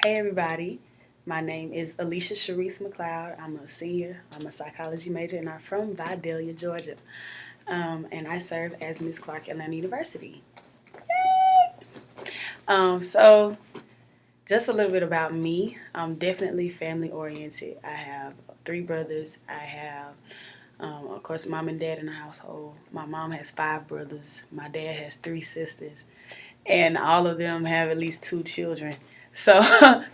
Hey everybody, my name is Alicia Sharice McLeod. I'm a senior, I'm a psychology major, and I'm from Vidalia, Georgia. And I serve as Miss Clark Atlanta University. So just a little bit about me. I'm definitely family oriented. I have three brothers. I have, of course, mom and dad in the household. My mom has five brothers. My dad has three sisters, and all of them have at least two children. So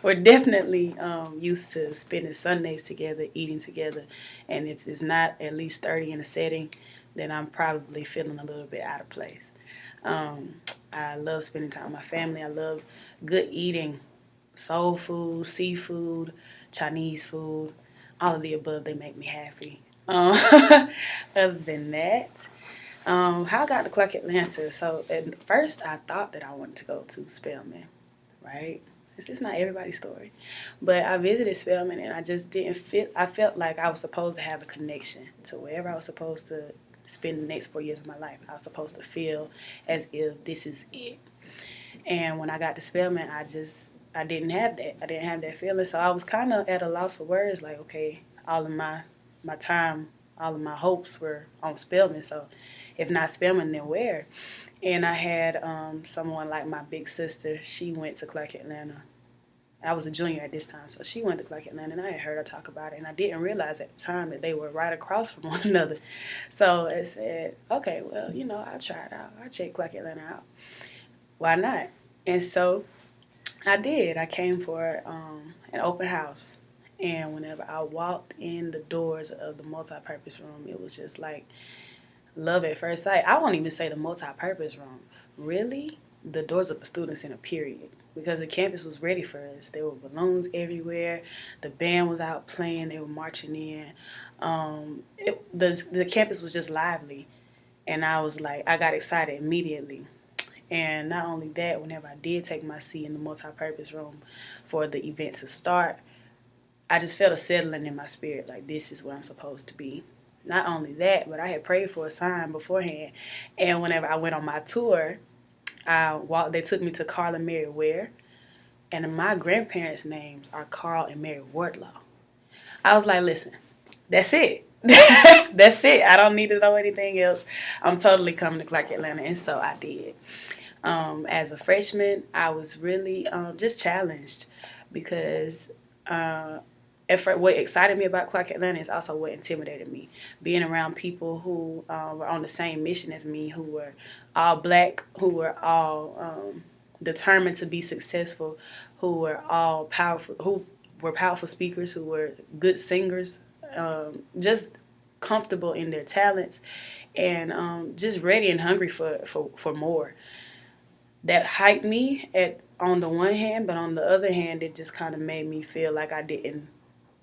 we're definitely used to spending Sundays together, eating together, and if it's not at least 30 in a setting, then I'm probably feeling a little bit out of place. Um, I love spending time with my family. I love good eating, soul food, seafood, Chinese food, all of the above. They make me happy. Other than that, how I got to Clark Atlanta. So at first, I thought that I wanted to go to Spelman, right? This is not everybody's story, but I visited Spelman and I just didn't feel. I felt like I was supposed to have a connection to wherever I was supposed to spend the next 4 years of my life. I was supposed to feel as if this is it. And when I got to Spelman, I didn't have that. I didn't have that feeling, so I was kind of at a loss for words. Like, okay, all of my time, all of my hopes were on Spelman. So if not Spelman, then where? And I had someone like my big sister. She went to Clark Atlanta. I was a junior at this time, so she went to Clark Atlanta, and I had heard her talk about it, and I didn't realize at the time that they were right across from one another. So I said, okay, well, I'll try it out. I'll check Clark Atlanta out. Why not? And so I did. I came for an open house. And whenever I walked in the doors of the multi-purpose room, it was just like love at first sight. I won't even say the multi-purpose room. Really, the doors of the student center, period. Because the campus was ready for us. There were balloons everywhere. The band was out playing. They were marching in. The campus was just lively. And I was like, I got excited immediately. And not only that, whenever I did take my seat in the multi-purpose room for the event to start, I just felt a settling in my spirit, like this is where I'm supposed to be. Not only that, but I had prayed for a sign beforehand. And whenever I went on my tour, they took me to Carl and Mary Ware. And my grandparents' names are Carl and Mary Wardlaw. I was like, listen, that's it. That's it. I don't need to know anything else. I'm totally coming to Clark Atlanta. And so I did. As a freshman, I was really just challenged because what excited me about Clark Atlanta is also what intimidated me. Being around people who were on the same mission as me, who were all black, who were all determined to be successful, who were all powerful, who were powerful speakers, who were good singers, just comfortable in their talents, and just ready and hungry for more. That hyped me at on the one hand, but on the other hand, it just kind of made me feel like I didn't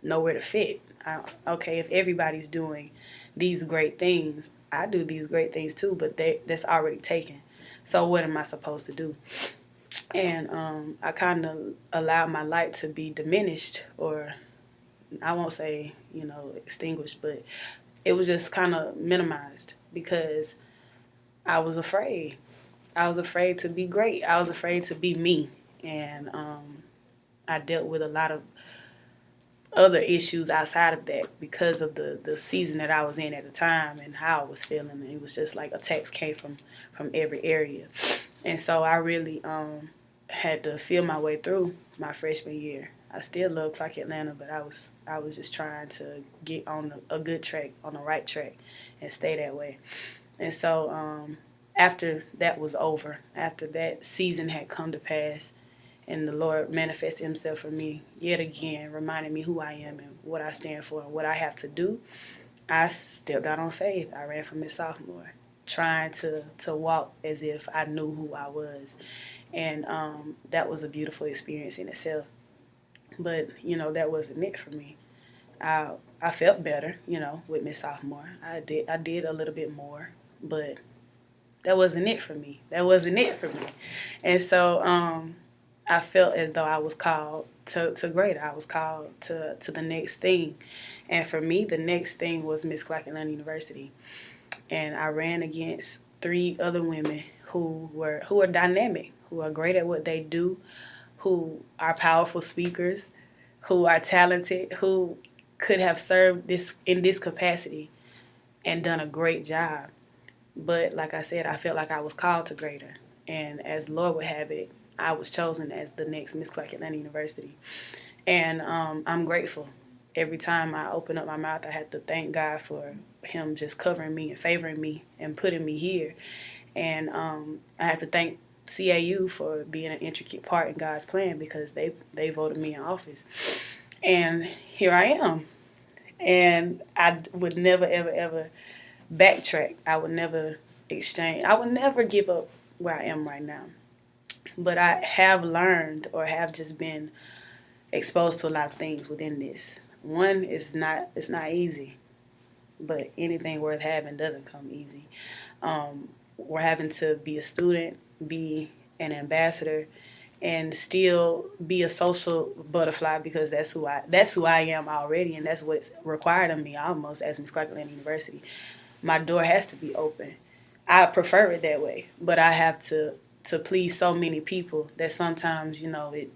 know where to fit. Okay, if everybody's doing these great things, I do these great things too, but that's already taken. So what am I supposed to do? And I kind of allowed my light to be diminished, or I won't say extinguished, but it was just kind of minimized because I was afraid. I was afraid to be great. I was afraid to be me. And I dealt with a lot of other issues outside of that because of the season that I was in at the time and how I was feeling. It was just like attacks came from every area. And so I really had to feel my way through my freshman year. I still love Clark Atlanta, but I was just trying to get on a good track, on the right track, and stay that way. And so after that was over, after that season had come to pass, and the Lord manifested Himself for me yet again, reminding me who I am and what I stand for and what I have to do, I stepped out on faith. I ran from Miss Sophomore, trying to walk as if I knew who I was. And that was a beautiful experience in itself. But, that wasn't it for me. I felt better, with Miss Sophomore. I did a little bit more, but that wasn't it for me. That wasn't it for me. And so I felt as though I was called to greater. I was called to the next thing. And for me, the next thing was Miss Clark Atlanta University. And I ran against three other women who are dynamic, who are great at what they do, who are powerful speakers, who are talented, who could have served this in this capacity and done a great job. But like I said, I felt like I was called to greater. And as the Lord would have it, I was chosen as the next Miss Clark Atlanta University. And I'm grateful. Every time I open up my mouth, I have to thank God for Him just covering me and favoring me and putting me here. And I have to thank CAU for being an intricate part in God's plan because they voted me in office. And here I am. And I would never, ever, ever backtrack. I would never exchange. I would never give up where I am right now. But I have learned or have just been exposed to a lot of things within this. One, it's not easy, but anything worth having doesn't come easy. We're having to be a student, be an ambassador, and still be a social butterfly because that's who I am already, and that's what's required of me almost as Miss Clark Atlanta University. My door has to be open. I prefer it that way, but I have to please so many people that sometimes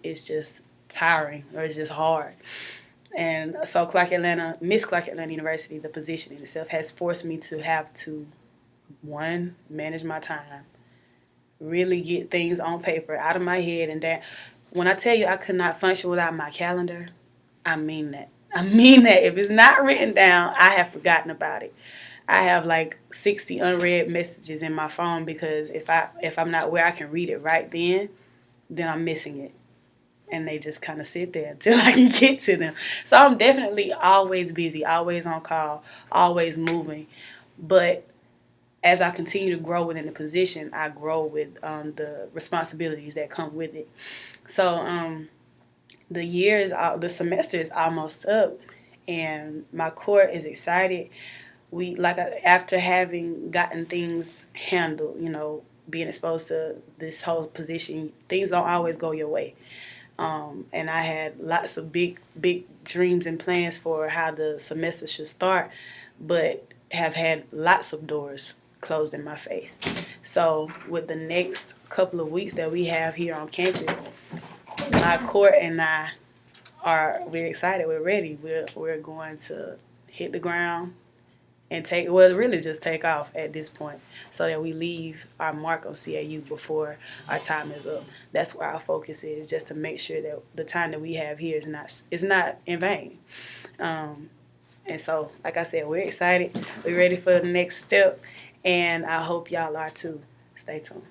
it's just tiring or it's just hard. And so Miss Clark Atlanta University, the position in itself has forced me to have to, one, manage my time, really get things on paper, out of my head, and that. When I tell you I could not function without my calendar, I mean that. I mean that. If it's not written down, I have forgotten about it. I have like 60 unread messages in my phone because if I'm not where I can read it right then I'm missing it. And they just kind of sit there until I can get to them. So I'm definitely always busy, always on call, always moving. But as I continue to grow within the position, I grow with the responsibilities that come with it. So the semester is almost up, and my court is excited. After having gotten things handled, being exposed to this whole position, things don't always go your way. And I had lots of big dreams and plans for how the semester should start, but have had lots of doors closed in my face. So with the next couple of weeks that we have here on campus, my court and we're excited, we're ready. We're going to hit the ground and really just take off at this point so that we leave our mark on CAU before our time is up. That's where our focus is, just to make sure that the time that we have here is not in vain. And so, like I said, we're excited. We're ready for the next step, and I hope y'all are too. Stay tuned.